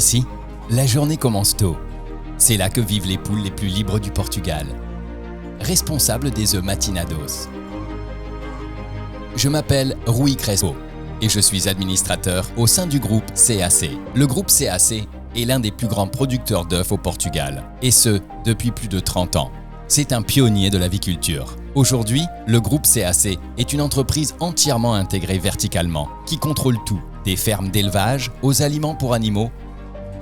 Ici, la journée commence tôt. C'est là que vivent les poules les plus libres du Portugal. Responsable des œufs Matinados. Je m'appelle Rui Crespo et je suis administrateur au sein du groupe CAC. Le groupe CAC est l'un des plus grands producteurs d'œufs au Portugal, et ce, depuis plus de 30 ans. C'est un pionnier de l'aviculture. Aujourd'hui, le groupe CAC est une entreprise entièrement intégrée verticalement, qui contrôle tout, des fermes d'élevage aux aliments pour animaux,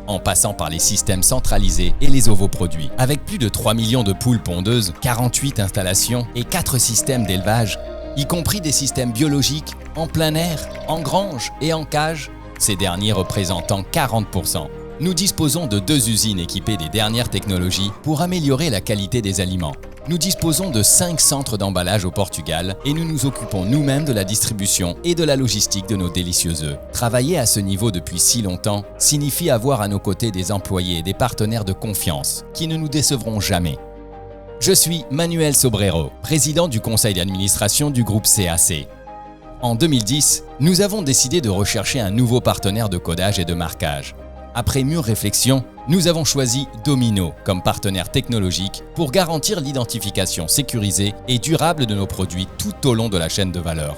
en passant par les systèmes centralisés et les ovoproduits. Avec plus de 3 millions de poules pondeuses, 48 installations et 4 systèmes d'élevage, y compris des systèmes biologiques, en plein air, en grange et en cage, ces derniers représentant 40%. Nous disposons de 2 usines équipées des dernières technologies pour améliorer la qualité des aliments. Nous disposons de 5 centres d'emballage au Portugal et nous nous occupons nous-mêmes de la distribution et de la logistique de nos délicieux œufs. Travailler à ce niveau depuis si longtemps signifie avoir à nos côtés des employés et des partenaires de confiance qui ne nous décevront jamais. Je suis Manuel Sobrero, président du conseil d'administration du groupe CAC. En 2010, nous avons décidé de rechercher un nouveau partenaire de codage et de marquage. Après mûre réflexion, nous avons choisi Domino comme partenaire technologique pour garantir l'identification sécurisée et durable de nos produits tout au long de la chaîne de valeur.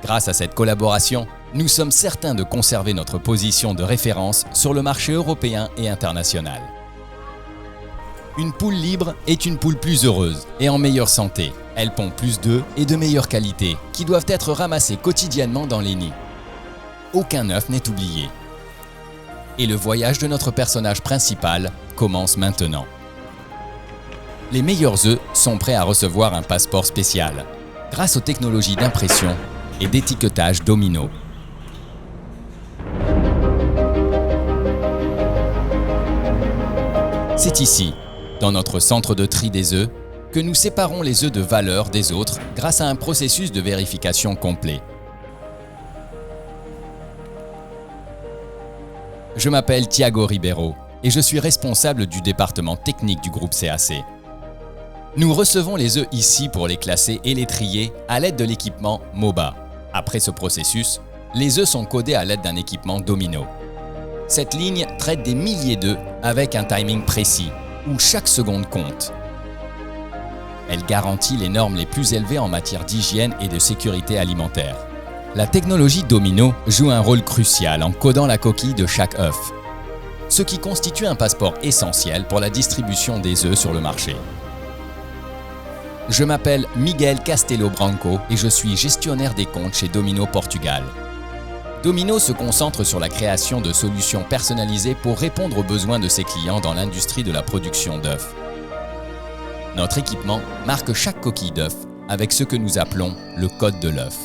Grâce à cette collaboration, nous sommes certains de conserver notre position de référence sur le marché européen et international. Une poule libre est une poule plus heureuse et en meilleure santé. Elle pond plus d'œufs et de meilleure qualité qui doivent être ramassés quotidiennement dans les nids. Aucun œuf n'est oublié. Et le voyage de notre personnage principal commence maintenant. Les meilleurs œufs sont prêts à recevoir un passeport spécial, grâce aux technologies d'impression et d'étiquetage Domino. C'est ici, dans notre centre de tri des œufs, que nous séparons les œufs de valeur des autres grâce à un processus de vérification complet. Je m'appelle Thiago Ribeiro et je suis responsable du département technique du groupe CAC. Nous recevons les œufs ici pour les classer et les trier à l'aide de l'équipement MOBA. Après ce processus, les œufs sont codés à l'aide d'un équipement Domino. Cette ligne traite des milliers d'œufs avec un timing précis, où chaque seconde compte. Elle garantit les normes les plus élevées en matière d'hygiène et de sécurité alimentaire. La technologie Domino joue un rôle crucial en codant la coquille de chaque œuf, ce qui constitue un passeport essentiel pour la distribution des œufs sur le marché. Je m'appelle Miguel Castelo Branco et je suis gestionnaire des comptes chez Domino Portugal. Domino se concentre sur la création de solutions personnalisées pour répondre aux besoins de ses clients dans l'industrie de la production d'œufs. Notre équipement marque chaque coquille d'œuf avec ce que nous appelons le code de l'œuf.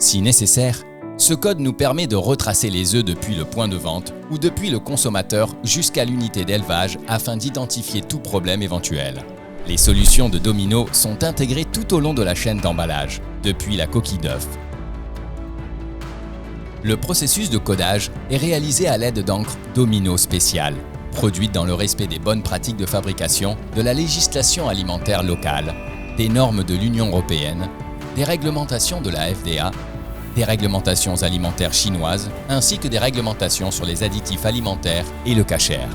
Si nécessaire, ce code nous permet de retracer les œufs depuis le point de vente ou depuis le consommateur jusqu'à l'unité d'élevage afin d'identifier tout problème éventuel. Les solutions de Domino sont intégrées tout au long de la chaîne d'emballage, depuis la coquille d'œuf. Le processus de codage est réalisé à l'aide d'encre Domino spéciale, produite dans le respect des bonnes pratiques de fabrication, de la législation alimentaire locale, des normes de l'Union européenne, des réglementations de la FDA, des réglementations alimentaires chinoises, ainsi que des réglementations sur les additifs alimentaires et le kasher.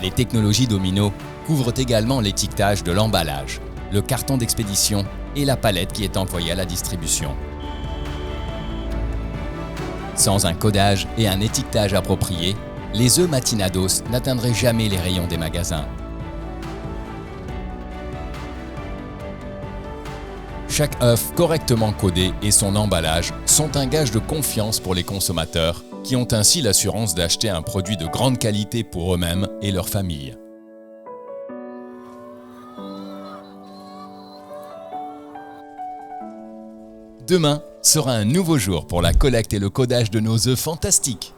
Les technologies Domino couvrent également l'étiquetage de l'emballage, le carton d'expédition et la palette qui est envoyée à la distribution. Sans un codage et un étiquetage approprié, les œufs Matinados n'atteindraient jamais les rayons des magasins. Chaque œuf correctement codé et son emballage sont un gage de confiance pour les consommateurs qui ont ainsi l'assurance d'acheter un produit de grande qualité pour eux-mêmes et leur famille. Demain sera un nouveau jour pour la collecte et le codage de nos œufs fantastiques.